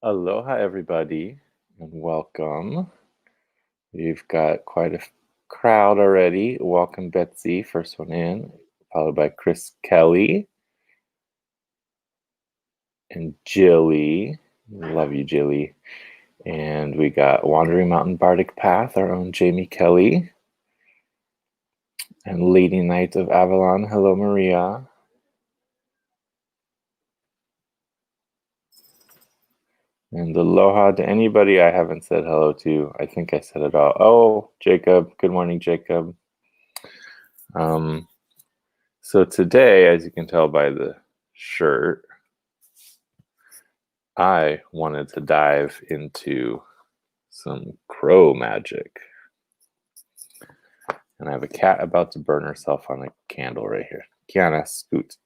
Aloha, everybody, and welcome. We've got quite a crowd already. Welcome, Betsy, first one in, followed by Chris Kelly and Jilly. Love you, Jilly. And we got Wandering Mountain Bardic Path, our own Jamie Kelly. And Lady Knight of Avalon. Hello, Maria. And aloha to anybody I haven't said hello to. I think I said it all. Oh, Jacob. Good morning, Jacob. So today, as you can tell by the shirt, I wanted to dive into some crow magic. And I have a cat about to burn herself on a candle right here. Kiana, scoot.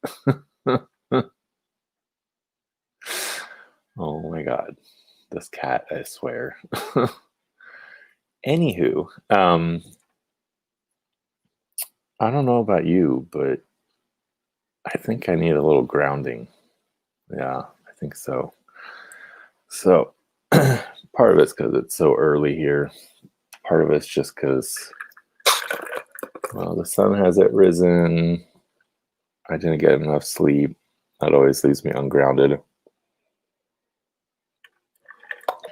Oh my God. This cat, I swear. Anywho, I don't know about you, but I think I need a little grounding. Yeah, I think so. So part of it's because it's so early here. Part of it's just because, well, the sun hasn't risen. I didn't get enough sleep. That always leaves me ungrounded.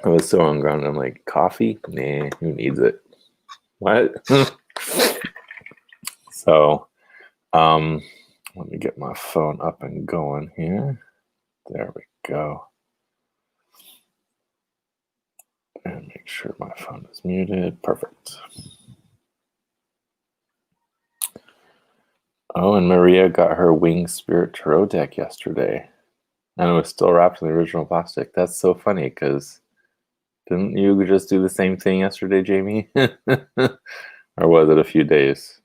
I was so ungrounded. I'm like, coffee? Nah, who needs it? What? So, let me get my phone up and going here. There we go. And make sure my phone is muted. Perfect. Oh, and Maria got her Winged Spirit Tarot deck yesterday. And it was still wrapped in the original plastic. That's so funny because didn't you just do the same thing yesterday, Jamie? Or was it a few days?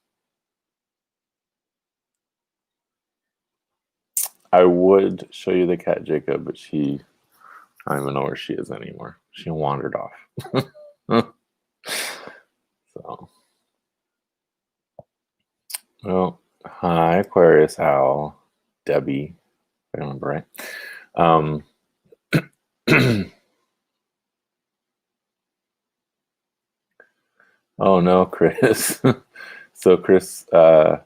I would show you the cat, Jacob, but I don't even know where she is anymore. She wandered off. So, well, hi, Aquarius Owl, Debbie, if I remember right. Oh no, Chris. So Chris got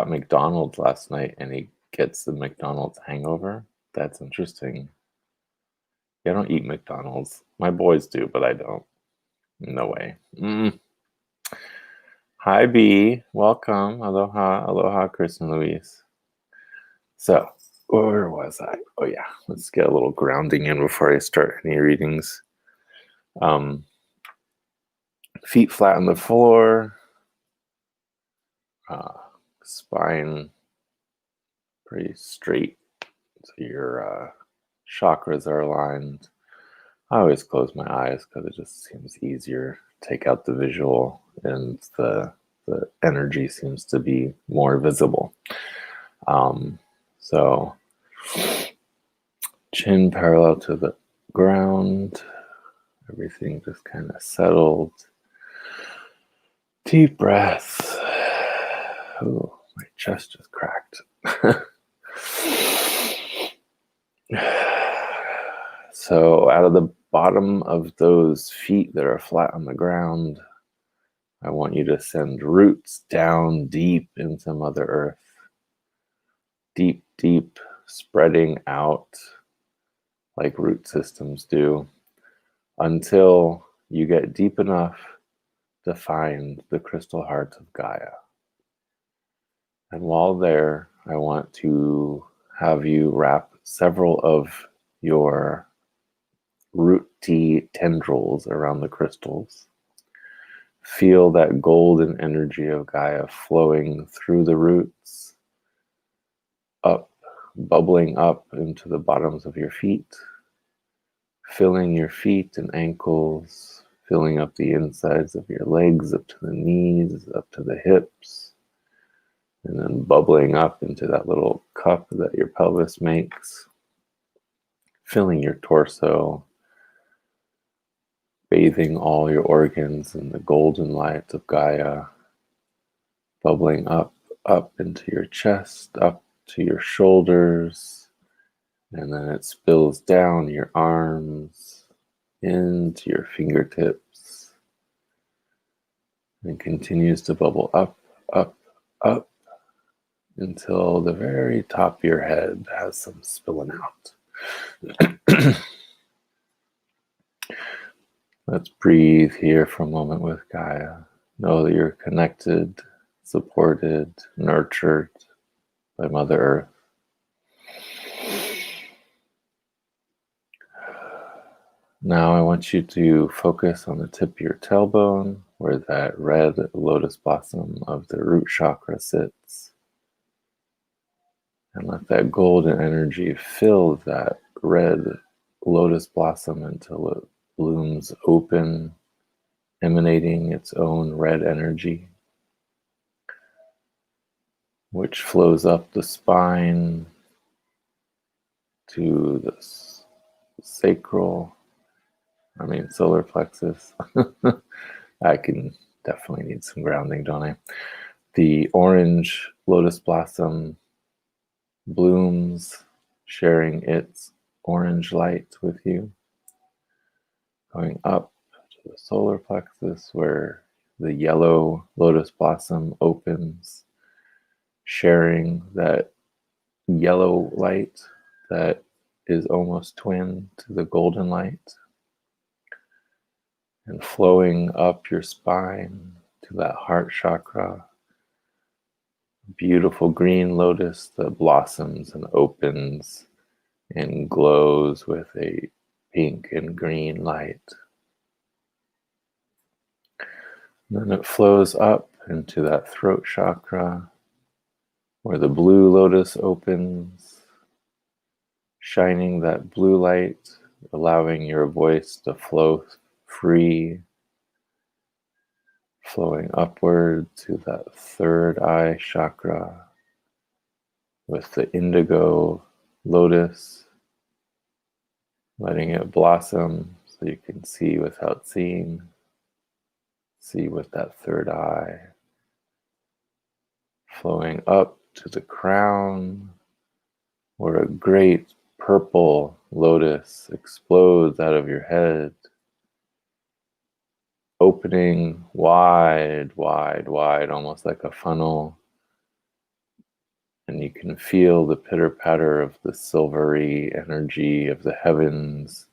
McDonald's last night and he gets the McDonald's hangover. That's interesting. Yeah, I don't eat McDonald's. My boys do, but I don't. No way. Hi, B. Welcome. Aloha. Aloha, Chris and Louise. So, where was I? Oh, yeah. Let's get a little grounding in before I start any readings. Feet flat on the floor. Spine pretty straight. So your chakras are aligned. I always close my eyes because it just seems easier. Take out the visual and the energy seems to be more visible. So chin parallel to the ground. Everything just kind of settled. Deep breath. Oh, my chest just cracked. So out of the bottom of those feet that are flat on the ground, I want you to send roots down deep into Mother Earth. Deep, deep, spreading out like root systems do until you get deep enough to find the crystal heart of Gaia. And while there, I want to have you wrap several of your rooty tendrils around the crystals. Feel that golden energy of Gaia flowing through the roots, up, bubbling up into the bottoms of your feet, filling your feet and ankles, filling up the insides of your legs, up to the knees, up to the hips, and then bubbling up into that little cup that your pelvis makes, filling your torso, bathing all your organs in the golden light of Gaia, bubbling up into your chest, up to your shoulders, And then it spills down your arms into your fingertips and continues to bubble up, up, up until the very top of your head has some spilling out. Let's breathe here for a moment with Gaia. Know that you're connected, supported, nurtured by Mother Earth. Now I want you to focus on the tip of your tailbone where that red lotus blossom of the root chakra sits. And let that golden energy fill that red lotus blossom until it blooms open, emanating its own red energy, which flows up the spine to the solar plexus. I can definitely need some grounding, don't I? The orange lotus blossom blooms, sharing its orange light with you, going up to the solar plexus where the yellow lotus blossom opens, sharing that yellow light that is almost twin to the golden light, and flowing up your spine to that heart chakra. Beautiful green lotus that blossoms and opens and glows with a pink and green light. And then it flows up into that throat chakra where the blue lotus opens, shining that blue light, allowing your voice to flow free, flowing upward to that third eye chakra with the indigo lotus, letting it blossom so you can see without seeing, see with that third eye, flowing up to the crown where a great purple lotus explodes out of your head, opening wide, wide, wide, almost like a funnel. And you can feel the pitter-patter of the silvery energy of the heavens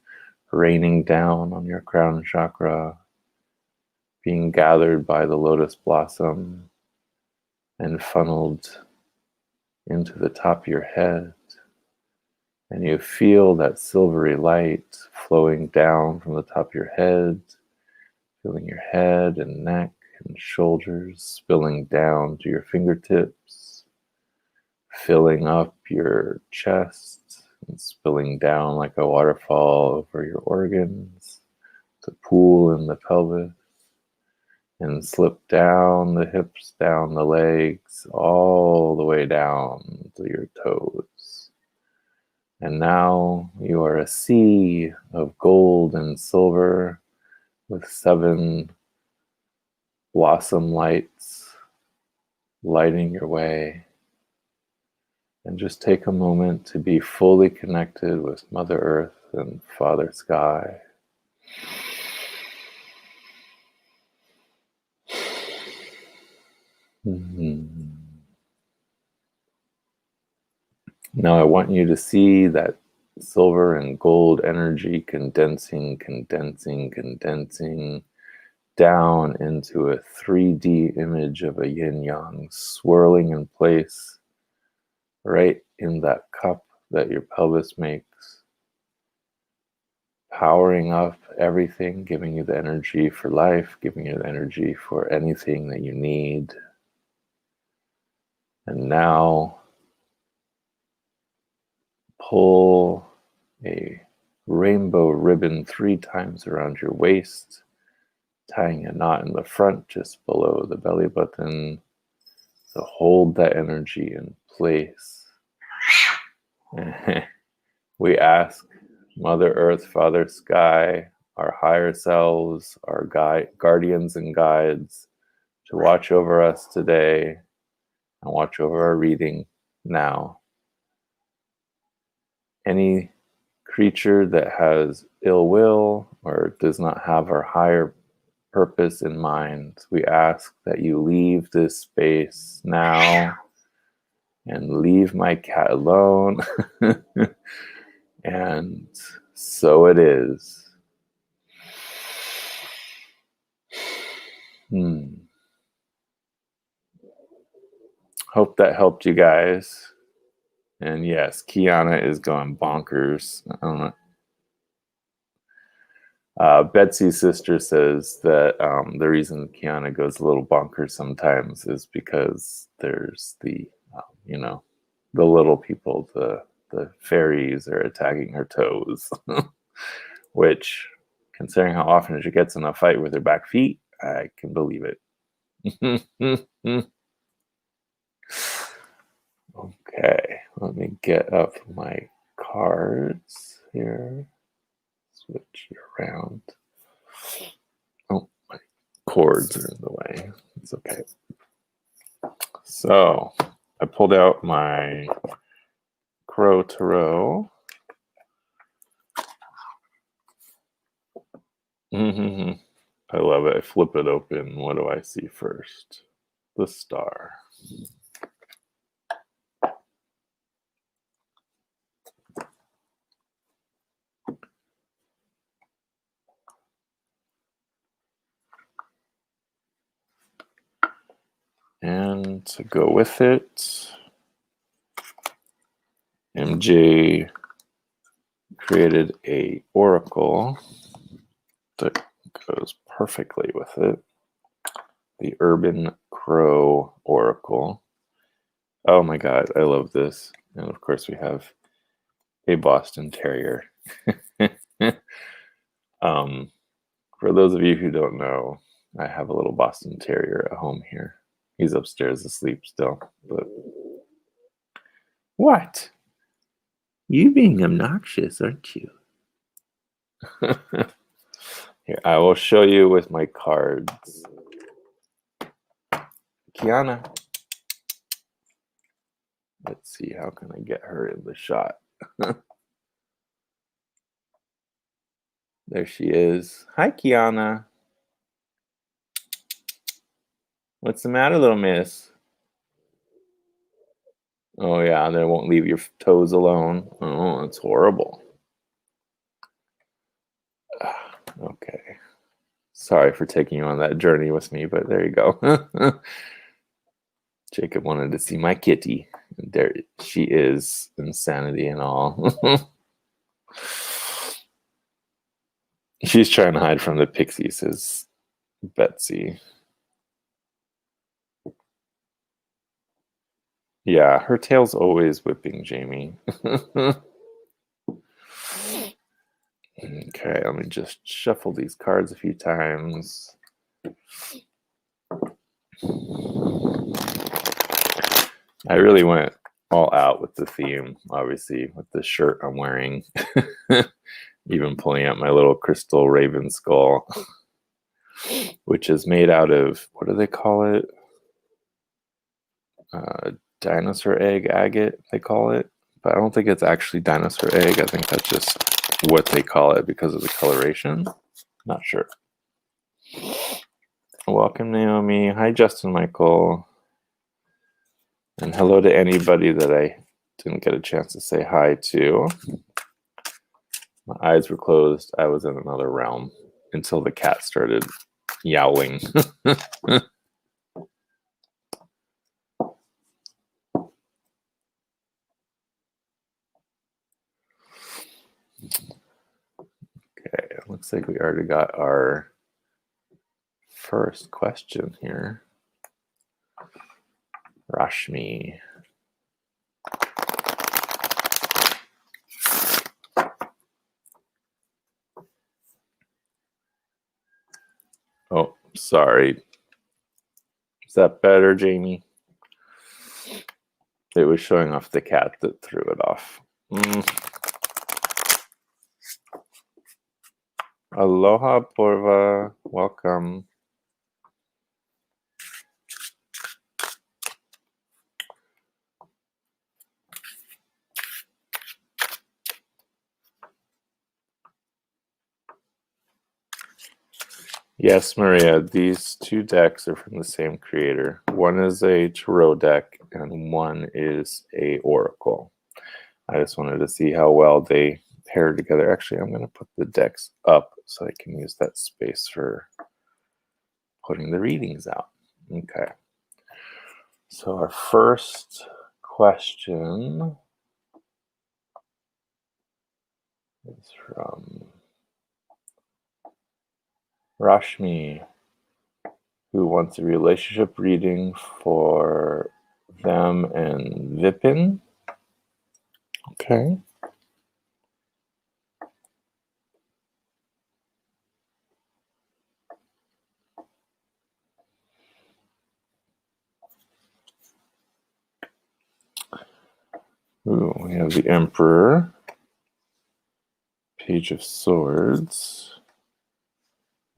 raining down on your crown chakra, being gathered by the lotus blossom and funneled into the top of your head. And you feel that silvery light flowing down from the top of your head, filling your head and neck and shoulders, spilling down to your fingertips, filling up your chest and spilling down like a waterfall over your organs, to pool in the pelvis, and slip down the hips, down the legs, all the way down to your toes. And now you are a sea of gold and silver with 7 blossom lights lighting your way. And just take a moment to be fully connected with Mother Earth and Father Sky. Now I want you to see that silver and gold energy condensing down into a 3D image of a yin-yang swirling in place right in that cup that your pelvis makes, powering up everything, giving you the energy for life, giving you the energy for anything that you need. And now pull a rainbow ribbon 3 times around your waist, tying a knot in the front just below the belly button to hold that energy in place. We ask Mother Earth, Father Sky, our higher selves, our guardians and guides, to watch over us today and watch over our reading now. Any creature that has ill will or does not have our higher purpose in mind, we ask that you leave this space now and leave my cat alone. And so it is. Hope that helped you guys. And yes, Kiana is going bonkers. I don't know. Betsy's sister says that the reason Kiana goes a little bonkers sometimes is because there's the, the little people, the fairies are attacking her toes, which, considering how often she gets in a fight with her back feet, I can believe it. Okay, let me get up my cards here. Switch around. Oh, my cords are in the way. It's okay. So I pulled out my Crow Tarot. I love it. I flip it open. What do I see first? The star. And to go with it, MJ created a oracle that goes perfectly with it. The Urban Crow Oracle. Oh my God, I love this. And of course we have a Boston Terrier. For those of you who don't know, I have a little Boston Terrier at home here. He's upstairs asleep still. But what? You being obnoxious, aren't you? Here, I will show you with my cards. Kiana. Let's see, how can I get her in the shot? There she is. Hi, Kiana. What's the matter, little miss? Oh, yeah, they won't leave your toes alone. Oh, that's horrible. Okay. Sorry for taking you on that journey with me, but there you go. Jacob wanted to see my kitty. There she is, insanity and all. She's trying to hide from the pixies, says Betsy. Yeah, her tail's always whipping Jamie. Okay, let me just shuffle these cards a few times. I really went all out with the theme, obviously, with the shirt I'm wearing. Even pulling out my little crystal raven skull, which is made out of, what do they call it? Dinosaur egg agate, they call it. But I don't think it's actually dinosaur egg. I think that's just what they call it because of the coloration. Not sure. Welcome, Naomi. Hi, Justin Michael. And hello to anybody that I didn't get a chance to say hi to. My eyes were closed. I was in another realm until the cat started yowling. Okay, it looks like we already got our first question here. Rashmi. Oh, sorry. Is that better, Jamie? It was showing off the cat that threw it off. Aloha, Porva. Welcome. Yes, Maria, these two decks are from the same creator. One is a tarot deck and one is a oracle. I just wanted to see how well they pair together. Actually, I'm going to put the decks up so I can use that space for putting the readings out. Okay. So our first question is from Rashmi, who wants a relationship reading for them and Vipin. Okay. Ooh, we have the Emperor, Page of Swords,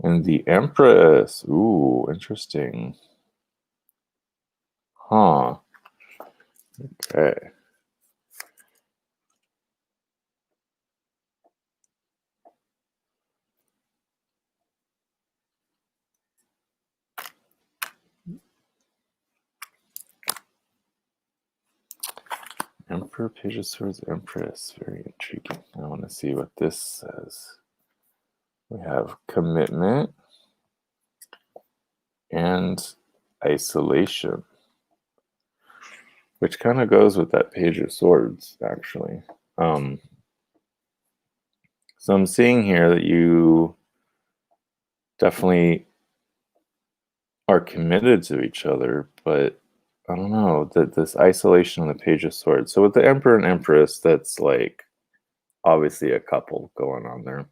and the Empress. Ooh, interesting. Huh. Okay. Emperor, Page of Swords, Empress. Very intriguing. I want to see what this says. We have commitment and isolation, which kind of goes with that Page of Swords, actually. So I'm seeing here that you definitely are committed to each other, but I don't know, that this isolation on the Page of Swords. So with the Emperor and Empress, that's like obviously a couple going on there.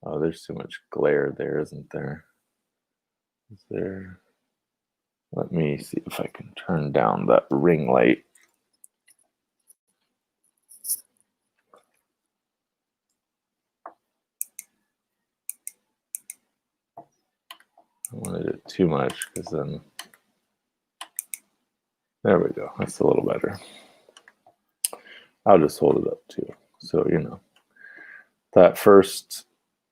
Oh, there's too much glare there, isn't there? Is there? Let me see if I can turn down that ring light. I wanted it too much because then, there we go. That's a little better. I'll just hold it up too. So, you know, that first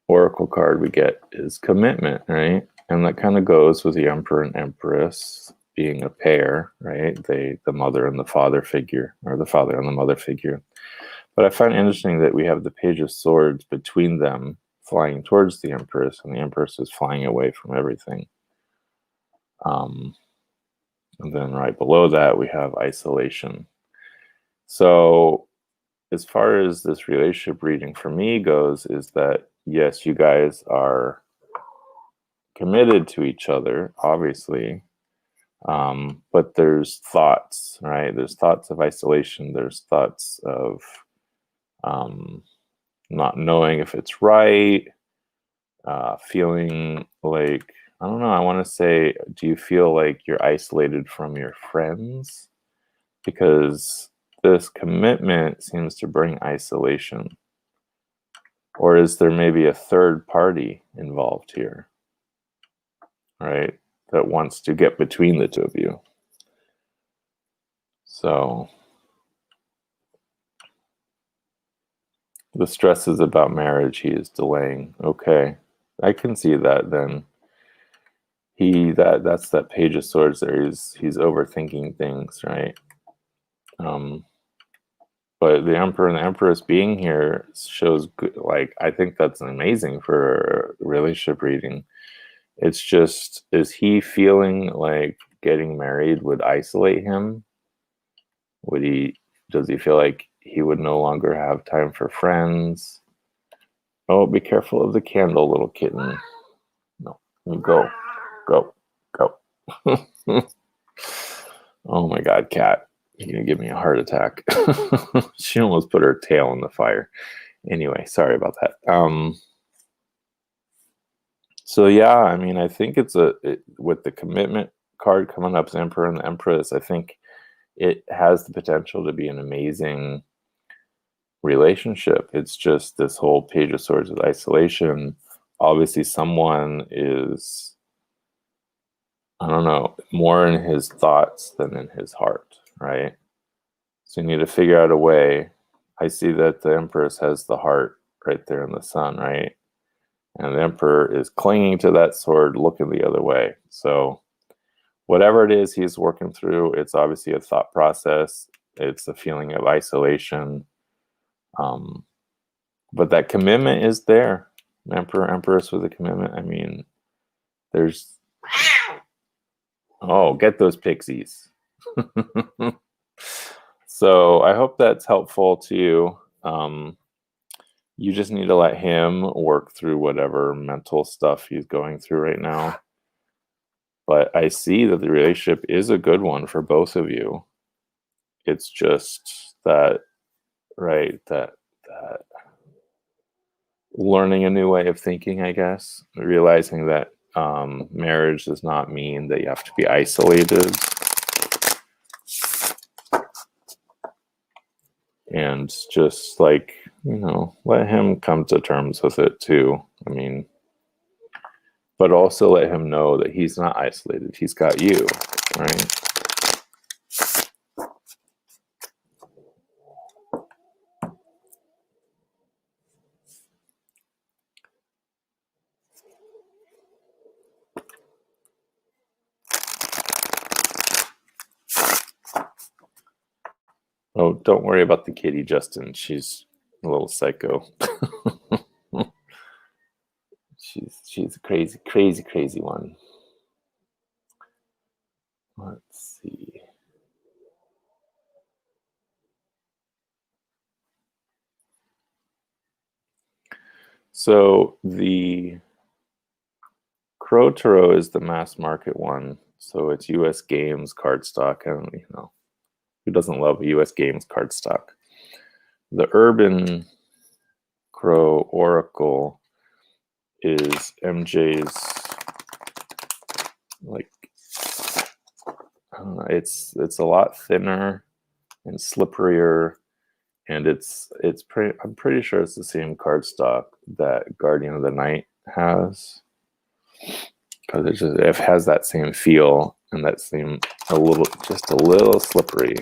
oracle card we get is commitment, right? And that kind of goes with the Emperor and Empress being a pair, right? The mother and the father figure, or the father and the mother figure. But I find interesting that we have the Page of Swords between them flying towards the Empress, and the Empress is flying away from everything. And then right below that, we have isolation. So as far as this relationship reading for me goes, is that yes, you guys are committed to each other, obviously, but there's thoughts, right? There's thoughts of isolation. There's thoughts of not knowing if it's right, feeling like, I don't know, I want to say, do you feel like you're isolated from your friends? Because this commitment seems to bring isolation. Or is there maybe a third party involved here, right? That wants to get between the two of you. So the stress is about marriage. He is delaying. Okay, I can see that then. That's that Page of Swords there. He's overthinking things, right? But the Emperor and the Empress being here shows good, like, I think that's amazing for a relationship reading. It's just, is he feeling like getting married would isolate him? Does he feel like he would no longer have time for friends? Oh, be careful of the candle, little kitten. No, go, go, go. Oh my God, cat. You're going to give me a heart attack. She almost put her tail in the fire. Anyway, sorry about that. So yeah, I mean, I think with the commitment card coming up as Emperor and the Empress, I think it has the potential to be an amazing relationship. It's just this whole Page of Swords with isolation. Obviously, someone is, I don't know, more in his thoughts than in his heart, right? So you need to figure out a way. I see that the Empress has the heart right there in the sun, right? And the Emperor is clinging to that sword, looking the other way. So whatever it is he's working through, it's obviously a thought process. It's a feeling of isolation. But that commitment is there. Emperor, Empress with a commitment. I mean, there's... Oh, get those pixies. So I hope that's helpful to you. You just need to let him work through whatever mental stuff he's going through right now. But I see that the relationship is a good one for both of you. It's just that, right, that learning a new way of thinking, I guess, realizing that marriage does not mean that you have to be isolated. And just like, let him come to terms with it too. I mean, but also let him know that he's not isolated. He's got you, right? Oh, don't worry about the kitty, Justin. She's a little psycho. she's a crazy one. Let's see. So the Crow Tarot is the mass market one. So it's US Games cardstock. I don't know. Who doesn't love a US Games cardstock? The Urban Crow Oracle is MJ's, like, I don't know, it's a lot thinner and slipperier, and I'm pretty sure it's the same cardstock that Guardian of the Night has, because it has that same feel and that same just a little slippery.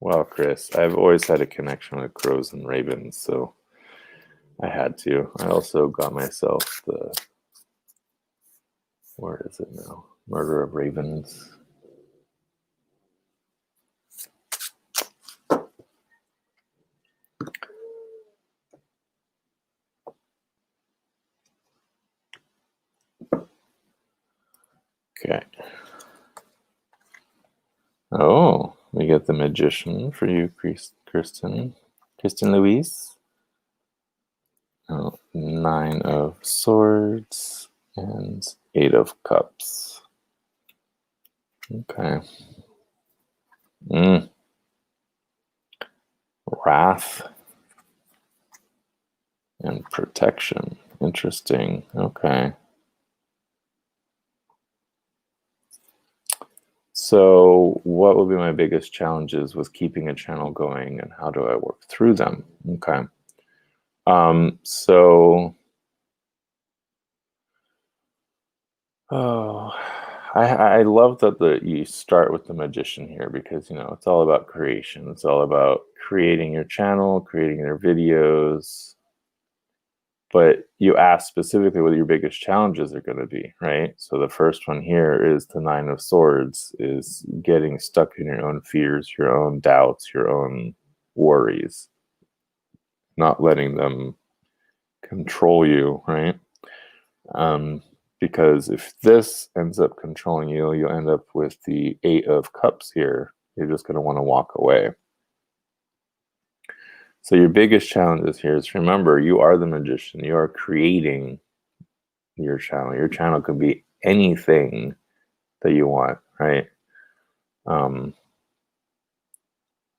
Well, Chris, I've always had a connection with crows and ravens, so I had to. I also got myself the, where is it now? Murder of Ravens. Okay. Oh, we get the Magician for you, Kristen Louise. Oh, 9 of Swords and 8 of Cups. Okay. Wrath and Protection. Interesting. Okay. So what will be my biggest challenges with keeping a channel going, and how do I work through them? Okay. I love that you start with the Magician here, because it's all about creation. It's all about creating your channel, creating your videos. But you ask specifically what your biggest challenges are going to be, right? So the first one here is the 9 of Swords, is getting stuck in your own fears, your own doubts, your own worries, not letting them control you, right? Because if this ends up controlling you, you'll end up with the 8 of Cups here. You're just going to want to walk away. So your biggest challenges here is, remember, you are the Magician. You are creating your channel. Your channel could be anything that you want, right? Don't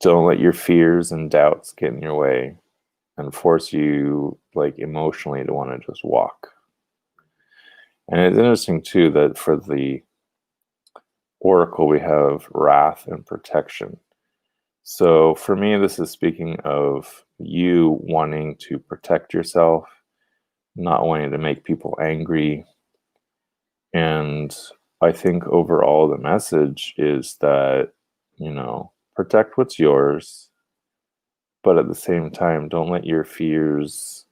let your fears and doubts get in your way and force you, like, emotionally to want to just walk. And it's interesting too that for the Oracle we have Wrath and Protection. So for me, this is speaking of you wanting to protect yourself, not wanting to make people angry. And I think overall the message is that, protect what's yours, but at the same time, don't let your fears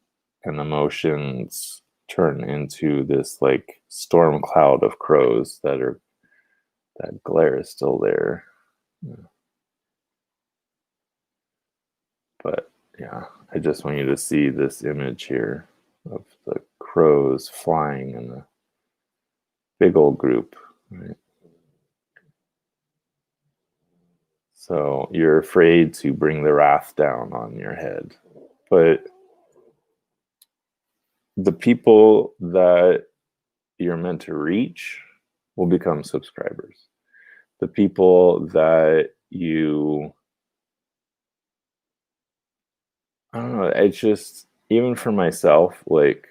and emotions turn into this like storm cloud of crows that glare is still there. But yeah, I just want you to see this image here of the crows flying in a big old group, right? So you're afraid to bring the wrath down on your head. But the people that you're meant to reach will become subscribers. The people that I don't know, it's just, even for myself, like,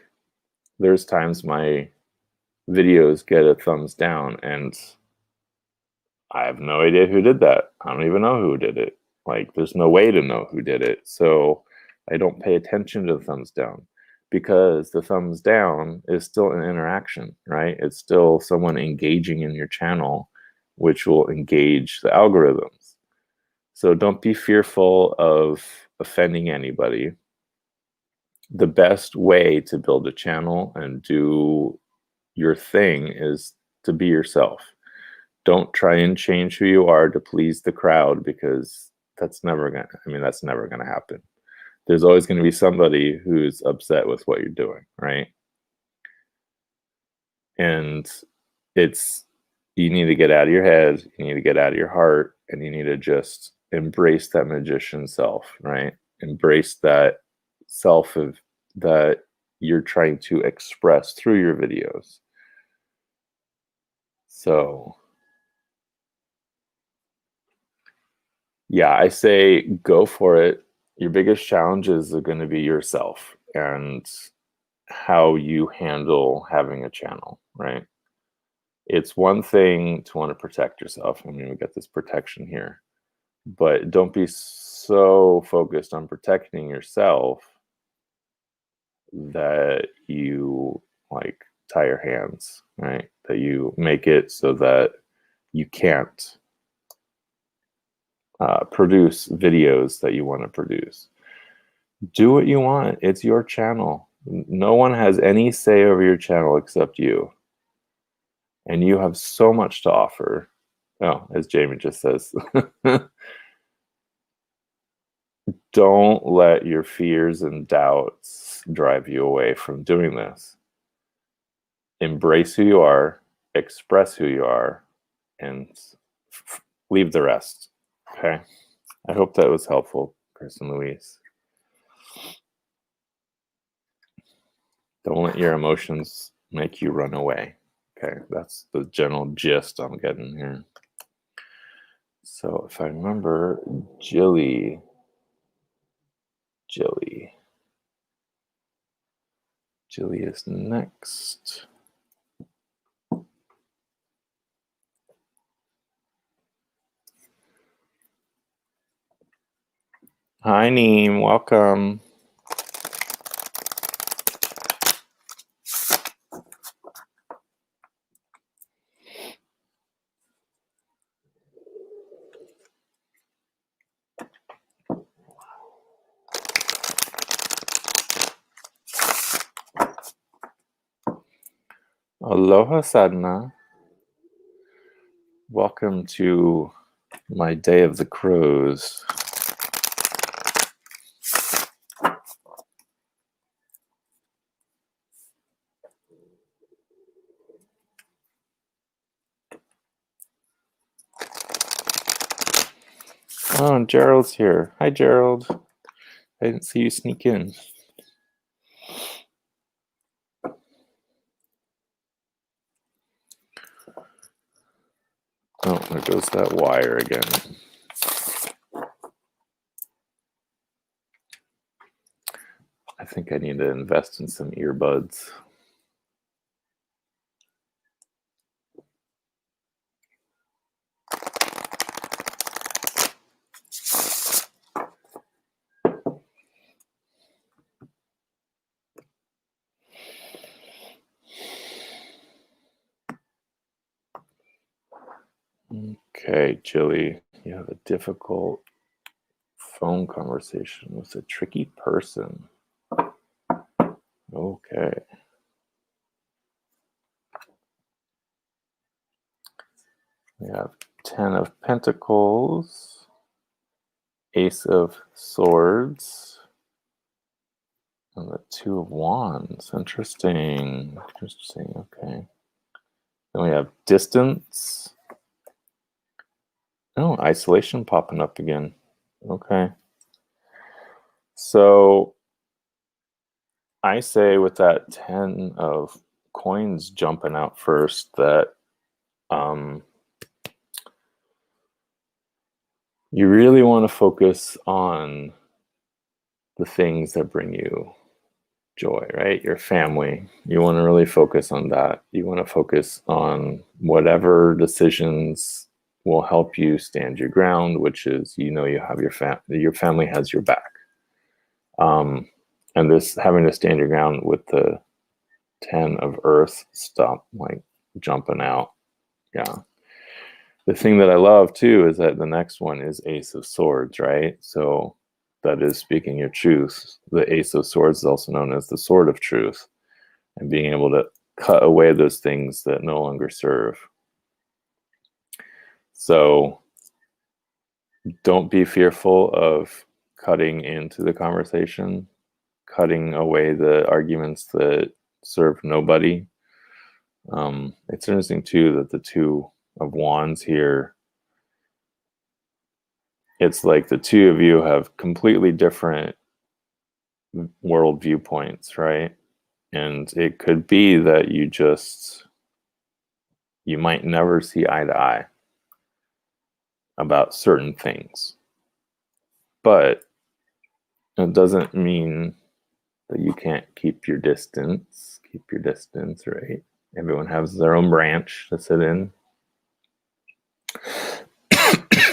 there's times my videos get a thumbs down and I have no idea who did that. I don't even know who did it. Like, there's no way to know who did it. So I don't pay attention to the thumbs down, because the thumbs down is still an interaction, right? It's still someone engaging in your channel, which will engage the algorithms. So don't be fearful of offending anybody. The best way to build a channel and do your thing is to be yourself. Don't try and change who you are to please the crowd, because that's never gonna happen. There's always going to be somebody who's upset with what you're doing, right? And you need to get out of your head, you need to get out of your heart, and you need to just embrace that magician self, right? Embrace that self that you're trying to express through your videos. So yeah, I say go for it. Your biggest challenges are going to be yourself and how you handle having a channel, right? It's one thing to want to protect yourself. I mean, we got this protection here, but don't be so focused on protecting yourself that you like tie your hands, right? That you make it so that you can't produce videos that you want to produce. Do what you want. It's your channel. No one has any say over your channel except you. And you have so much to offer. Oh, as Jamie just says, don't let your fears and doubts drive you away from doing this. Embrace who you are, express who you are, and leave the rest. Okay. I hope that was helpful, Chris and Louise. Don't let your emotions make you run away. Okay, that's the general gist I'm getting here. So if I remember, Jilly is next. Hi, Neem. Welcome. Aloha, Sadhana. Welcome to my Day of the Crows. Oh, Gerald's here. Hi, Gerald. I didn't see you sneak in. Oh, there goes that wire again. I think I need to invest in some earbuds. Okay, Jilly, you have a difficult phone conversation with a tricky person. Okay. We have 10 of Pentacles, Ace of Swords, and the 2 of Wands. Interesting. Okay. Then we have Distance. Oh, Isolation popping up again. Okay. So I say with that 10 of coins jumping out first that you really want to focus on the things that bring you joy, right? Your family. You want to really focus on that. You want to focus on whatever decisions will help you stand your ground, which is, you have your family has your back. And this having to stand your ground with the 10 of Earth stuff, like jumping out. Yeah. The thing that I love too is that the next one is Ace of Swords, right? So that is speaking your truth. The Ace of Swords is also known as the Sword of Truth, and being able to cut away those things that no longer serve. So don't be fearful of cutting into the conversation, cutting away the arguments that serve nobody. It's interesting too that the 2 of Wands here, it's like the two of you have completely different world viewpoints, right? And it could be that you might never see eye to eye about certain things. But it doesn't mean that you can't keep your distance. Keep your distance, right? Everyone has their own branch to sit in.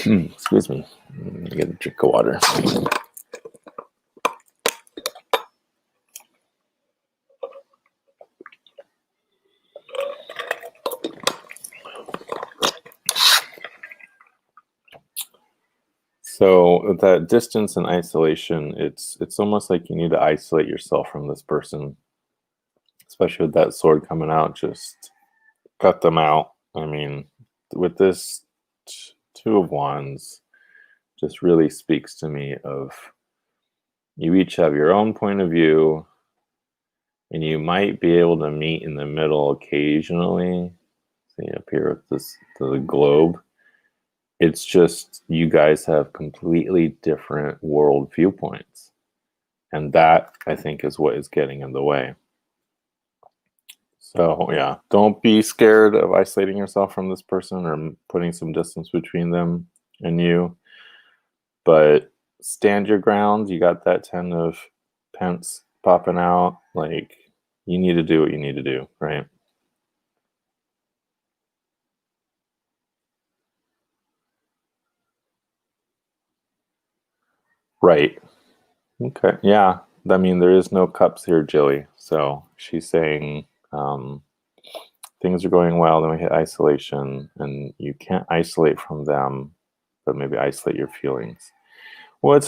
Excuse me. Get a drink of water. So with that distance and isolation, it's almost like you need to isolate yourself from this person, especially with that sword coming out. Just cut them out. I mean, with this 2 of Wands, just really speaks to me of you each have your own point of view, and you might be able to meet in the middle occasionally. See up here with the globe. It's just you guys have completely different world viewpoints. And that, I think, is what is getting in the way. So, yeah, don't be scared of isolating yourself from this person or putting some distance between them and you. But stand your ground. You got that 10 of Pence popping out. Like, you need to do what you need to do, right? Right. Okay. Yeah. I mean, there is no cups here, Jilly. So she's saying things are going well. Then we hit isolation, and you can't isolate from them, but maybe isolate your feelings. Well,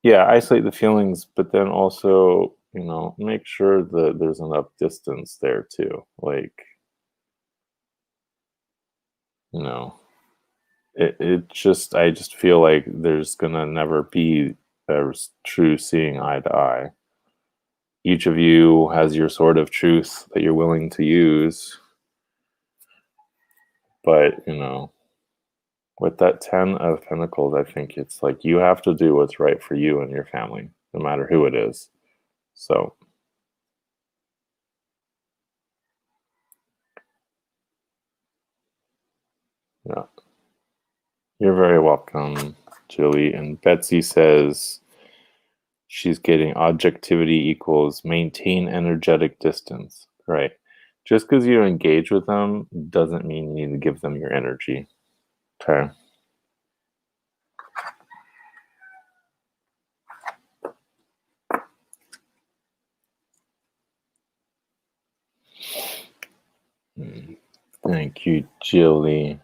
isolate the feelings, but then also, make sure that there's enough distance there too. Like, you know, I just feel like there's gonna never be a true seeing eye to eye. Each of you has your sword of truth that you're willing to use, but with that 10 of Pentacles, I think it's like you have to do what's right for you and your family, no matter who it is. So, yeah. You're very welcome, Julie. And Betsy says she's getting objectivity equals maintain energetic distance. Right. Just because you engage with them doesn't mean you need to give them your energy. Okay. Thank you, Julie.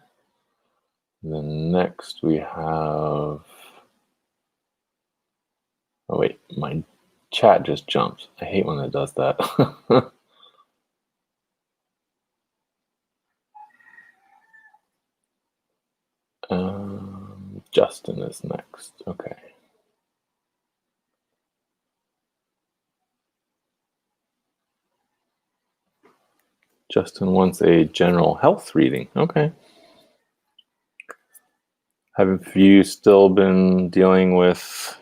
And then next we have... Oh wait, my chat just jumped. I hate when it does that. Justin is next. Okay. Justin wants a general health reading. Okay. Have you still been dealing with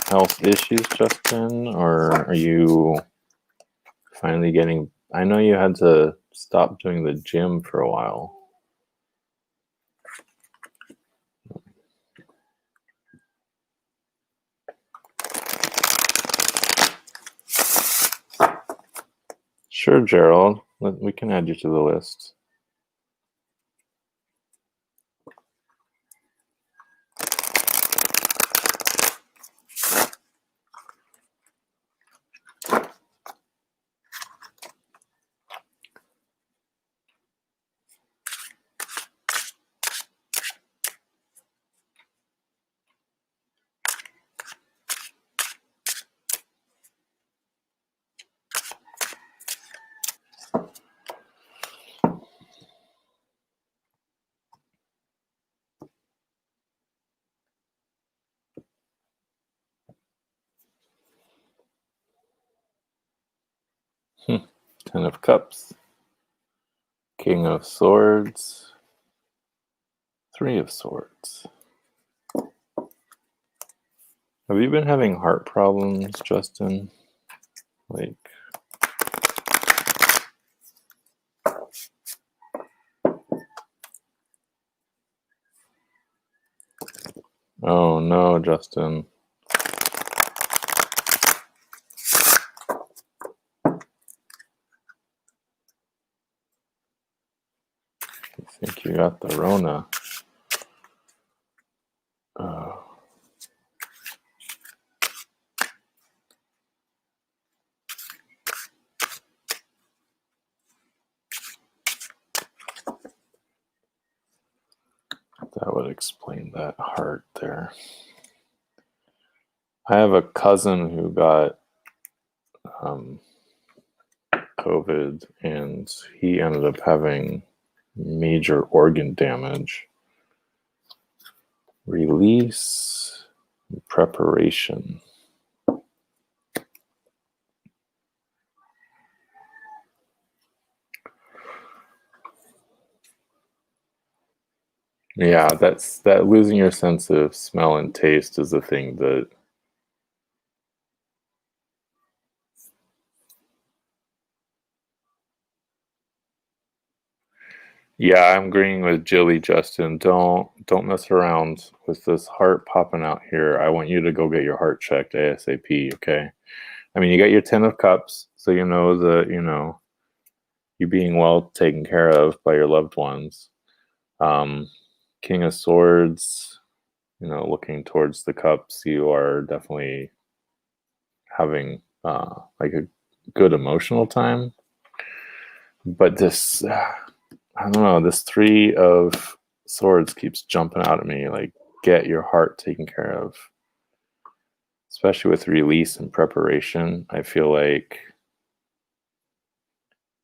health issues, Justin? Or are you finally getting... I know you had to stop doing the gym for a while. Sure, Gerald. We can add you to the list. Ten of Cups. King of Swords. Three of Swords. Have you been having heart problems, Justin? Like... Oh no, Justin. I think you got the Rona. Oh. That would explain that heart there. I have a cousin who got COVID, and he ended up having major organ damage. Release, preparation. Yeah, that losing your sense of smell and taste is the thing that... Yeah, I'm agreeing with Jilly, Justin. Don't mess around with this heart popping out here. I want you to go get your heart checked ASAP, okay? I mean, you got your 10 of Cups, so you know that, you being well taken care of by your loved ones. King of Swords, looking towards the cups, you are definitely having like a good emotional time. But this, I don't know, this Three of Swords keeps jumping out at me, like, get your heart taken care of. Especially with release and preparation, I feel like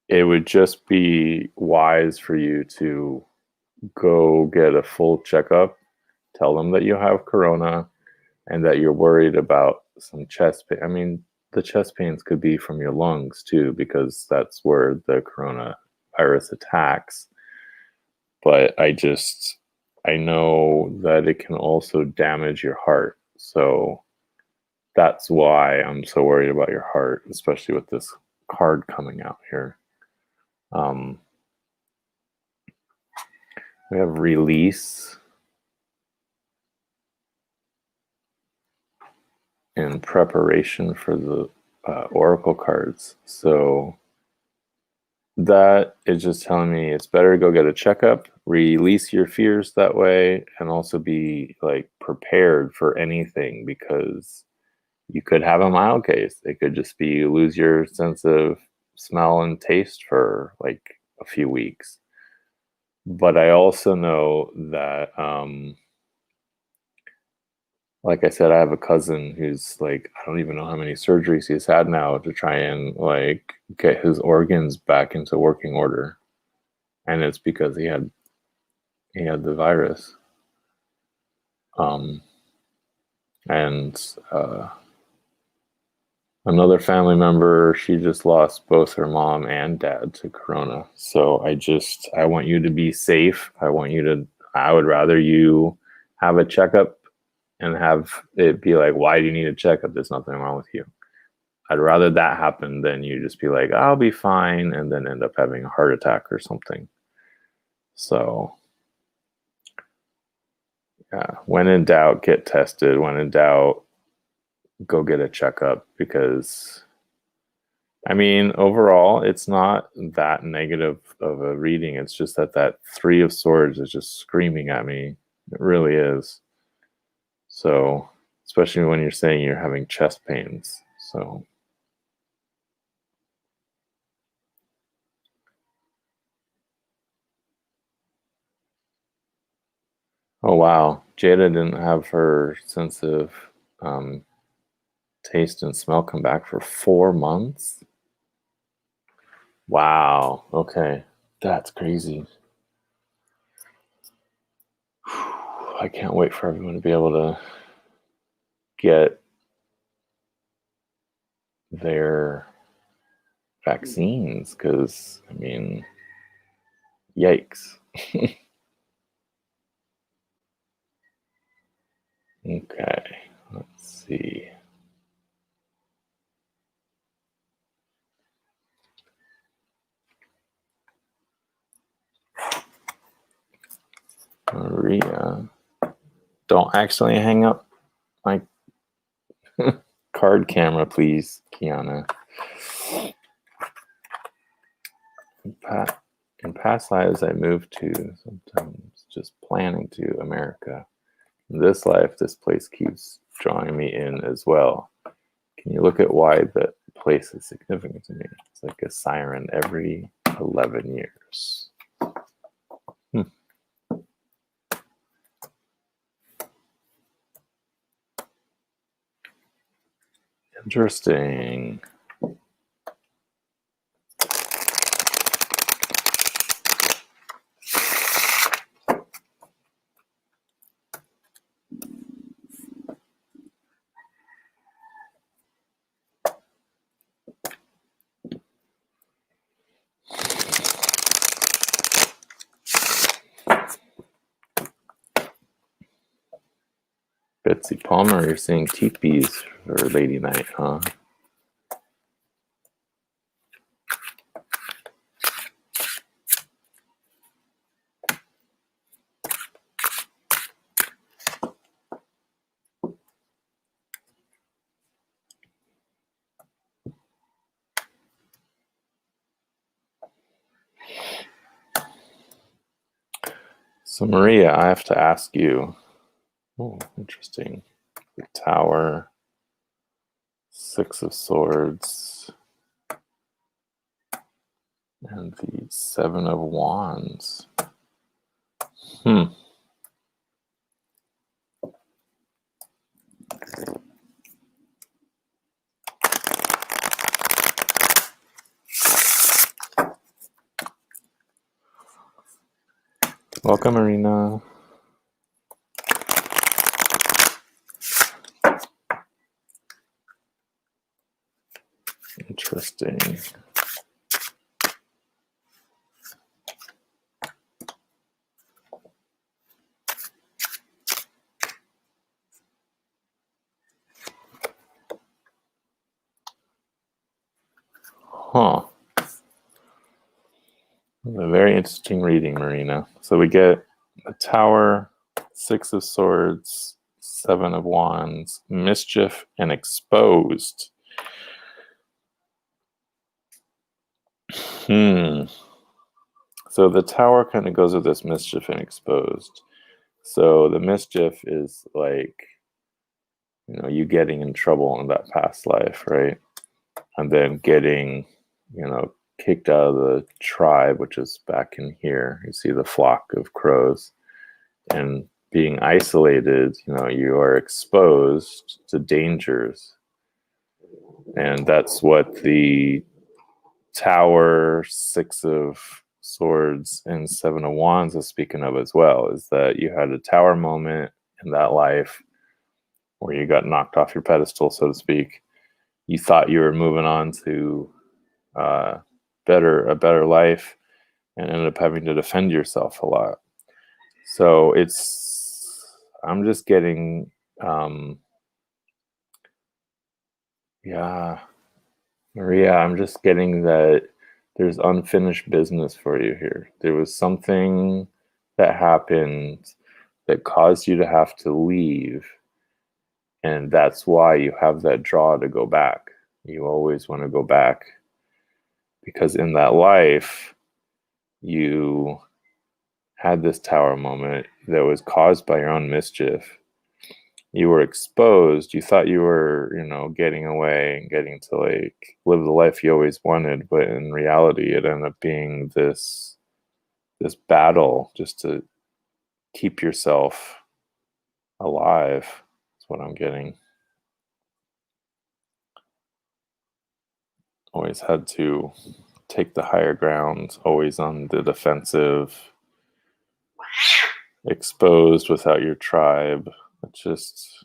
it would just be wise for you to go get a full checkup, tell them that you have corona and that you're worried about some chest pain. I mean, the chest pains could be from your lungs too, because that's where the coronavirus attacks. But I know that it can also damage your heart. So that's why I'm so worried about your heart, especially with this card coming out here. We have release and preparation for the oracle cards. So that is just telling me it's better to go get a checkup, release your fears that way, and also be like prepared for anything, because you could have a mild case. It could just be you lose your sense of smell and taste for like a few weeks. But I also know that, like I said, I have a cousin who's like, I don't even know how many surgeries he's had now to try and like get his organs back into working order. And it's because he had the virus. Um, and another family member, she just lost both her mom and dad to corona. So I want you to be safe. I would rather you have a checkup and have it be like, why do you need a checkup? There's nothing wrong with you. I'd rather that happen than you just be like, I'll be fine, and then end up having a heart attack or something. So, yeah, when in doubt, get tested. When in doubt, go get a checkup because, I mean, overall, it's not that negative of a reading. It's just that Three of Swords is just screaming at me. It really is. So, especially when you're saying you're having chest pains. So, oh wow, Jada didn't have her sense of um, taste and smell come back for 4 months. Wow. Okay, that's crazy. I can't wait for everyone to be able to get their vaccines because, I mean, yikes. Okay, let's see. Maria, don't accidentally hang up my card camera, please, Kiana. In past lives, I moved to, sometimes just planning to, America. In this life, this place keeps drawing me in as well. Can you look at why that place is significant to me? It's like a siren every 11 years. Interesting. Betsy Palmer, you're saying teepees for Lady Night, huh? So, Maria, I have to ask you. Oh, interesting. The Tower, Six of Swords, and the Seven of Wands. Welcome, Marina. Interesting. Huh. A very interesting reading, Marina. So we get the Tower, Six of Swords, Seven of Wands, Mischief, and Exposed. So the Tower kind of goes with this Mischief and Exposed. So the Mischief is like, you getting in trouble in that past life, right? And then getting, kicked out of the tribe, which is back in here. You see the flock of crows, and being isolated, you are exposed to dangers. And that's what the Tower, Six of Swords, and Seven of Wands is speaking of as well, is that you had a tower moment in that life where you got knocked off your pedestal, so to speak. You thought you were moving on to a better life, and ended up having to defend yourself a lot. So I'm just getting, yeah, Maria, I'm just getting that there's unfinished business for you here. There was something that happened that caused you to have to leave. And that's why you have that draw to go back. You always want to go back because in that life, you had this tower moment that was caused by your own mischief. You were exposed. You thought you were, getting away and getting to live the life you always wanted, but in reality, it ended up being this battle just to keep yourself alive. That's what I'm getting. Always had to take the higher ground, always on the defensive, exposed without your tribe. It's just,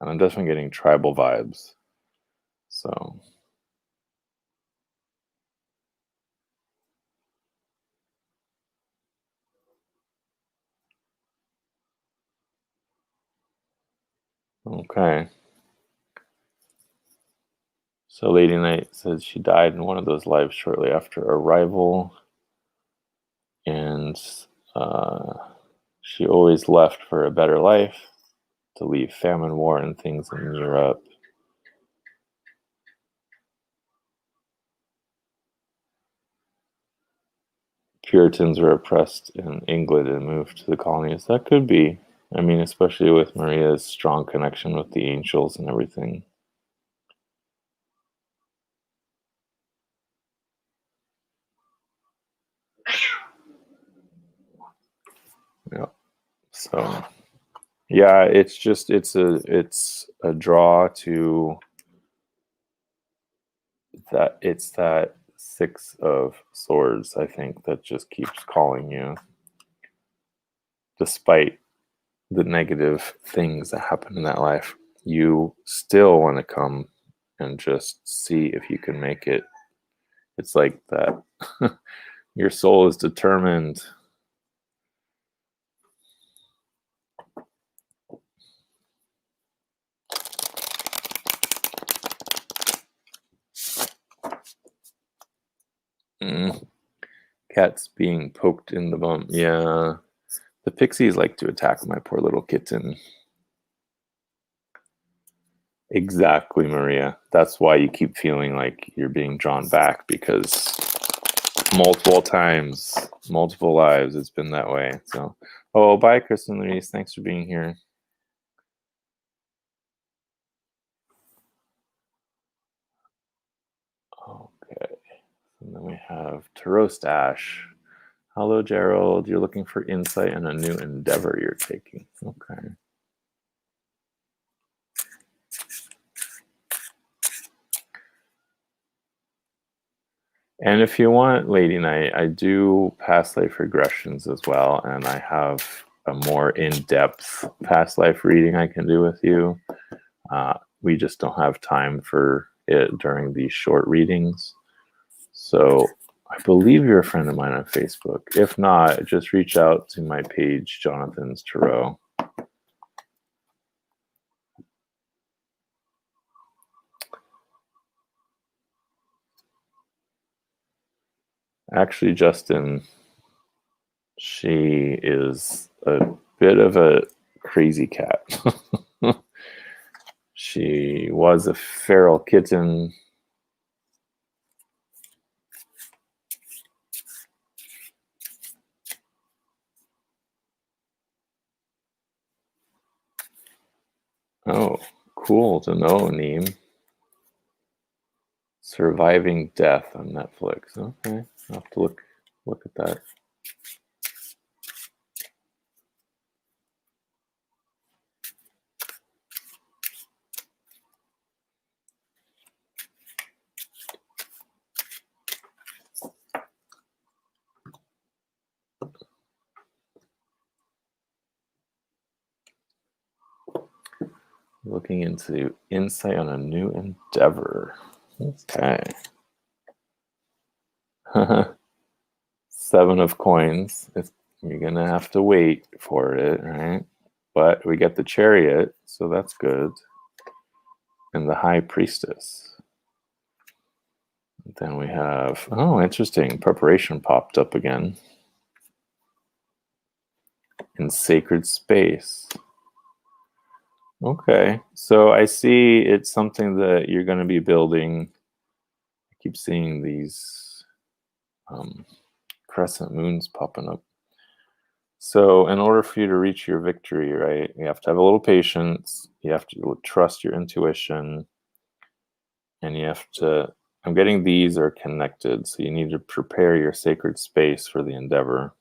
and I'm definitely getting tribal vibes. So, okay. So Lady Knight says she died in one of those lives shortly after arrival. And she always left for a better life, to leave famine, war, and things in Europe. Puritans were oppressed in England and moved to the colonies. That could be. I mean, especially with Maria's strong connection with the angels and everything. Yeah. So, yeah, it's a draw to that. It's that Six of Swords, I think, that just keeps calling you, despite the negative things that happen in that life. You still want to come and just see if you can make it. It's like that. Your soul is determined. Cat's being poked in the bum. Yeah. The pixies like to attack my poor little kitten. Exactly, Maria. That's why you keep feeling like you're being drawn back, because multiple times, multiple lives, it's been that way. So, oh, bye, Kristen Louise. Thanks for being here. Okay. And then we have Tarot Stash. Hello, Gerald. You're looking for insight in a new endeavor you're taking. Okay. And if you want, Lady Knight, I do past life regressions as well, and I have a more in-depth past life reading I can do with you. We just don't have time for it during these short readings. So I believe you're a friend of mine on Facebook. If not, just reach out to my page, Jonathan's Tarot. Actually, Justin, she is a bit of a crazy cat. She was a feral kitten. Oh, cool to know, Neem. Surviving Death on Netflix. Okay, I'll have to look at that. Looking into insight on a new endeavor. Okay. 7 of coins. You're going to have to wait for it, right? But we get the Chariot, so that's good. And the High Priestess. Then we have, oh, interesting. Preparation popped up again. In Sacred Space. Okay, so I see it's something that you're going to be building. I keep seeing these crescent moons popping up. So in order for you to reach your victory, right, you have to have a little patience. You have to trust your intuition. And you have to, I'm getting these are connected. So you need to prepare your sacred space for the endeavor.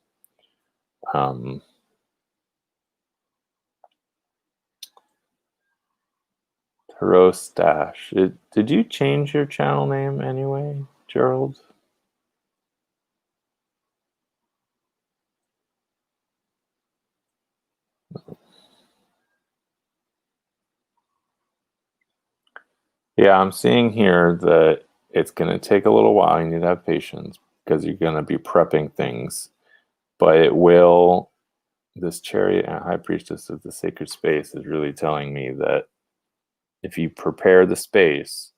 Tarot Stash. Did you change your channel name anyway, Gerald? Yeah, I'm seeing here that it's going to take a little while. You need to have patience because you're going to be prepping things. But it will, this Chariot and High Priestess of the Sacred Space is really telling me that if you prepare the space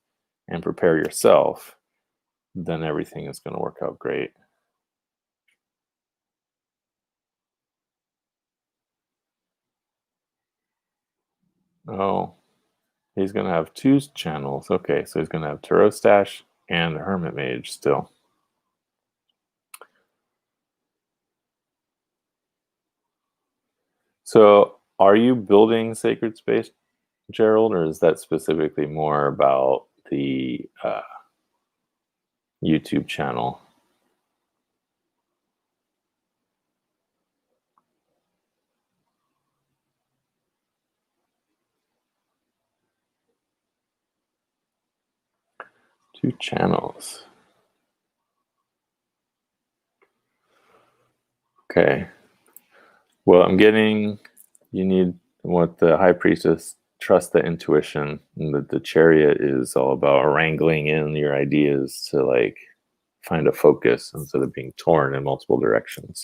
and prepare yourself, then everything is going to work out great. Oh, he's going to have 2 channels. Okay, so he's going to have Tarot Stash and Hermit Mage still. So are you building Sacred Space, Gerald, or is that specifically more about the YouTube channel? Two channels. Okay. Well, I'm getting, you need what the High Priestess, trust the intuition. And the Chariot is all about wrangling in your ideas to like find a focus instead of being torn in multiple directions.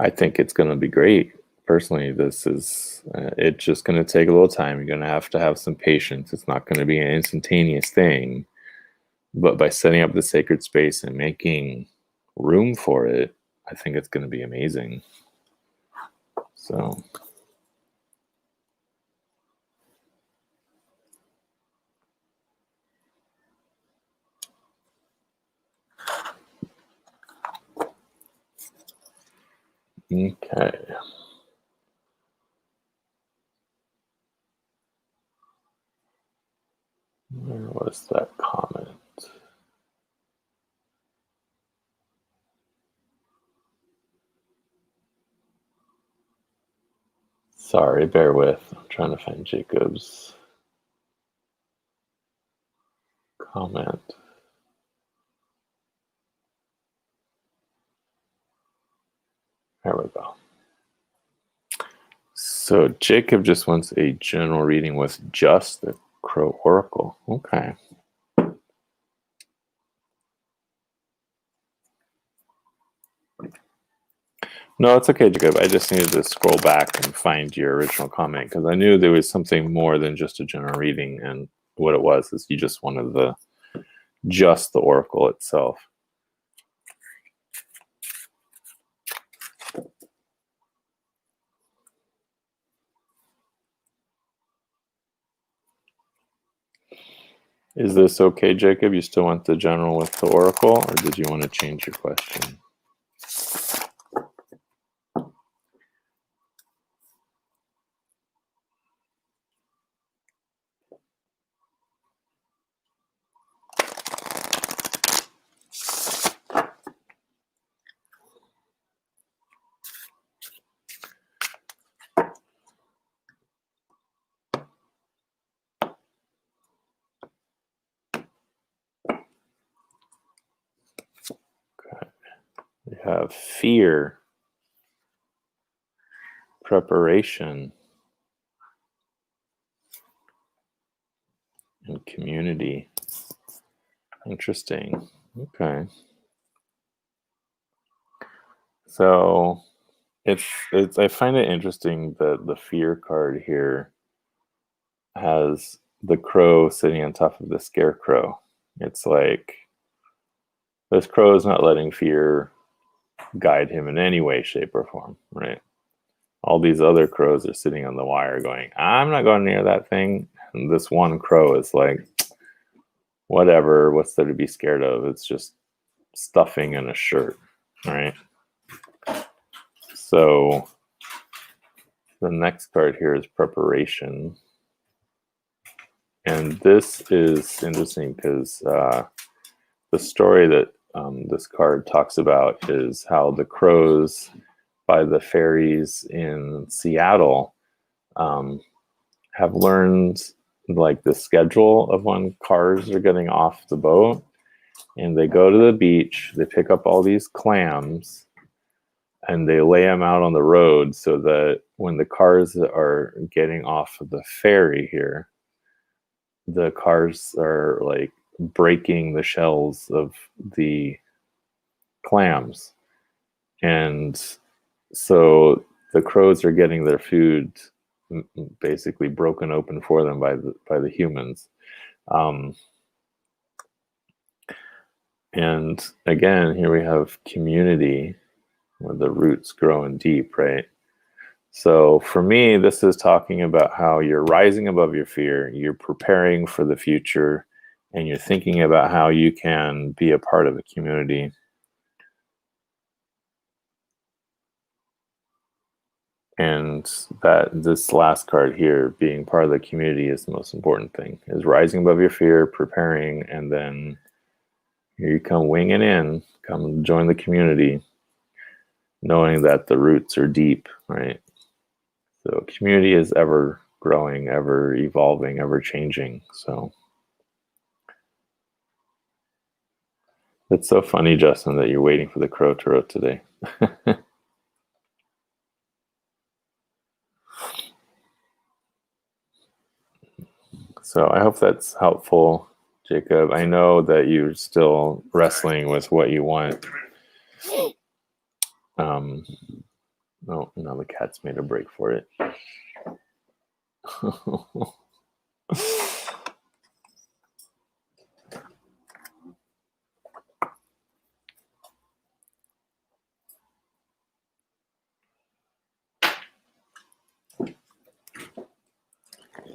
I think it's going to be great. Personally, this is, it's just going to take a little time. You're going to have some patience. It's not going to be an instantaneous thing. But by setting up the sacred space and making room for it, I think it's going to be amazing. So. Okay. Where was that comment? Sorry, bear with. I'm trying to find Jacob's comment. There we go. So Jacob just wants a general reading with just the Crow Oracle. Okay. No, it's okay, Jacob. I just needed to scroll back and find your original comment because I knew there was something more than just a general reading, and what it was is you just wanted just the Oracle itself. Is this okay, Jacob? You still want the general with the Oracle, or did you want to change your question? have fear, preparation, and community. Interesting. Okay. So it's I find it interesting that the fear card here has the crow sitting on top of the scarecrow. It's like this crow is not letting fear guide him in any way, shape, or form, right? All these other crows are sitting on the wire going, I'm not going near that thing. And this one crow is like, whatever, what's there to be scared of? It's just stuffing in a shirt, right? So the next card here is preparation. And this is interesting because the story that this card talks about is how the crows by the ferries in Seattle have learned like the schedule of when cars are getting off the boat, and they go to the beach, they pick up all these clams, and they lay them out on the road so that when the cars are getting off of the ferry here, the cars are like breaking the shells of the clams. And so the crows are getting their food basically broken open for them by the humans. And again, here we have community where the roots growing deep, right? So for me, this is talking about how you're rising above your fear, you're preparing for the future, and you're thinking about how you can be a part of a community. And that this last card here, being part of the community, is the most important thing, is rising above your fear, preparing, and then here you come winging in, come join the community, knowing that the roots are deep, right? So community is ever growing, ever evolving, ever changing. So it's so funny, Justin, that you're waiting for the crow to roast today. So I hope that's helpful, Jacob. I know that you're still wrestling with what you want. Oh, now the cat's made a break for it.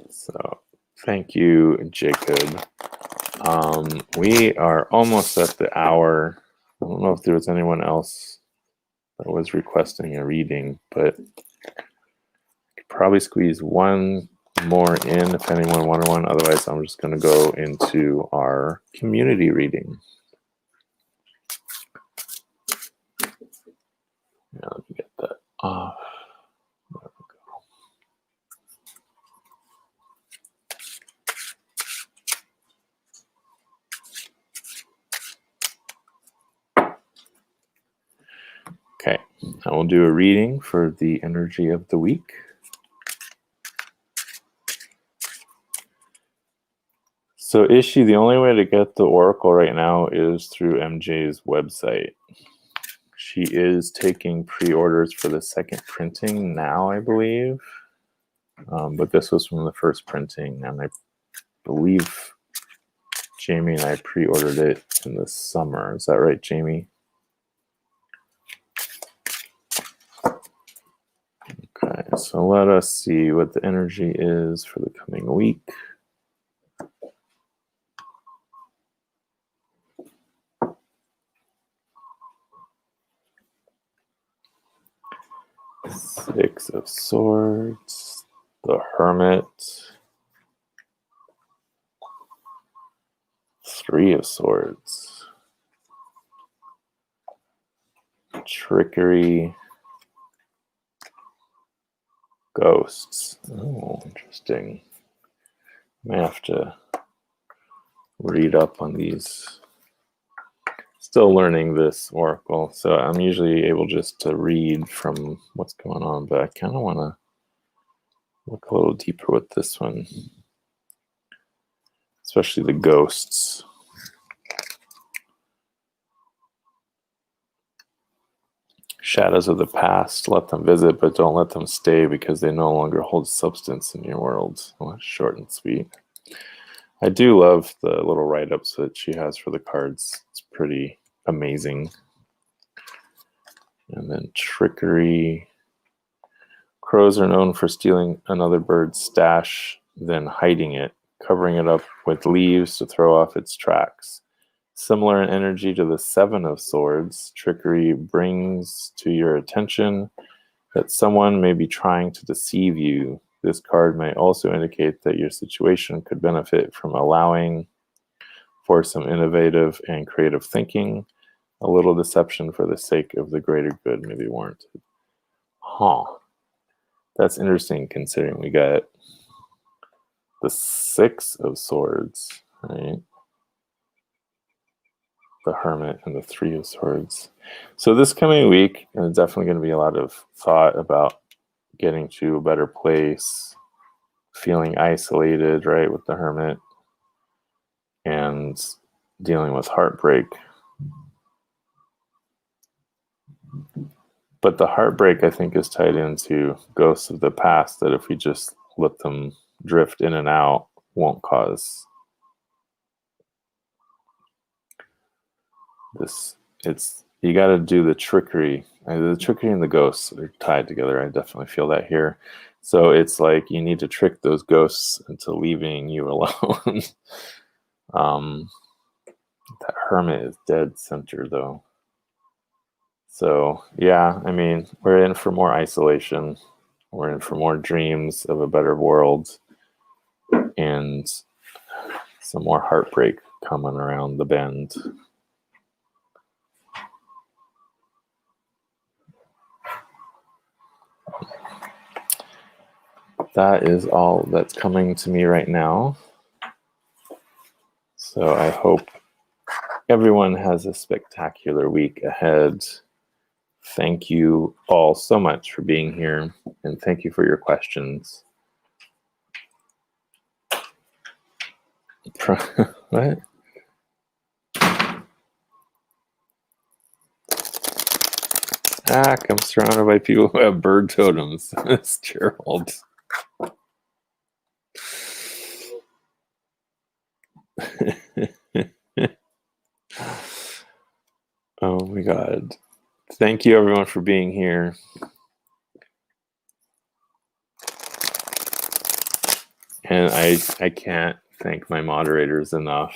So thank you, Jacob. We are almost at the hour. I don't know if there was anyone else that was requesting a reading, but I could probably squeeze one more in if anyone wanted one. Otherwise, I'm just going to go into our community reading. Now, let me get that off. There we go. Okay, I will do a reading for the energy of the week. So Ishi, the only way to get the oracle right now is through MJ's website. She is taking pre-orders for the second printing now, I believe. But this was from the first printing, and I believe Jamie and I pre-ordered it in the summer. Is that right, Jamie? Okay, so let us see what the energy is for the coming week. Six of Swords, the Hermit, Three of Swords, Trickery, Ghosts. Oh, interesting. I may have to read up on these Still learning this oracle, so I'm usually able just to read from what's going on, but I kind of want to look a little deeper with this one, especially the ghosts. Shadows of the past, let them visit, but don't let them stay because they no longer hold substance in your world. Well, that's short and sweet. I do love the little write-ups that she has for the cards. It's pretty amazing. And then trickery. Crows are known for stealing another bird's stash, then hiding it, covering it up with leaves to throw off its tracks. Similar in energy to the Seven of Swords, trickery brings to your attention that someone may be trying to deceive you. This card may also indicate that your situation could benefit from allowing for some innovative and creative thinking. A little deception for the sake of the greater good may be warranted. Huh. That's interesting considering we got the Six of Swords, right? The Hermit and the Three of Swords. So this coming week, there's definitely going to be a lot of thought about getting to a better place, feeling isolated, right, with the Hermit, and dealing with heartbreak. But the heartbreak, I think, is tied into ghosts of the past, that if we just let them drift in and out, won't cause this. It's, you got to do the trickery. The trickery and the ghosts are tied together. I definitely feel that here. So it's like you need to trick those ghosts into leaving you alone. That Hermit is dead center, though. So yeah, I mean, we're in for more isolation. We're in for more dreams of a better world, and some more heartbreak coming around the bend. That is all that's coming to me right now. So I hope everyone has a spectacular week ahead. Thank you all so much for being here, and thank you for your questions. What? I'm surrounded by people who have bird totems. It's Gerald. Oh my God. Thank you everyone for being here. And I can't thank my moderators enough.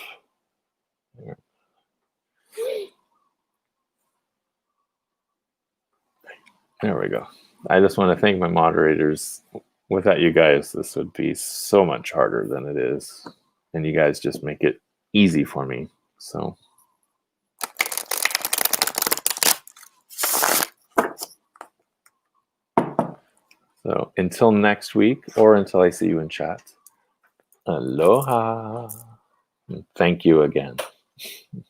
There we go. I just want to thank my moderators. Without you guys, this would be so much harder than it is. And you guys just make it easy for me. So until next week, or until I see you in chat, aloha. And thank you again.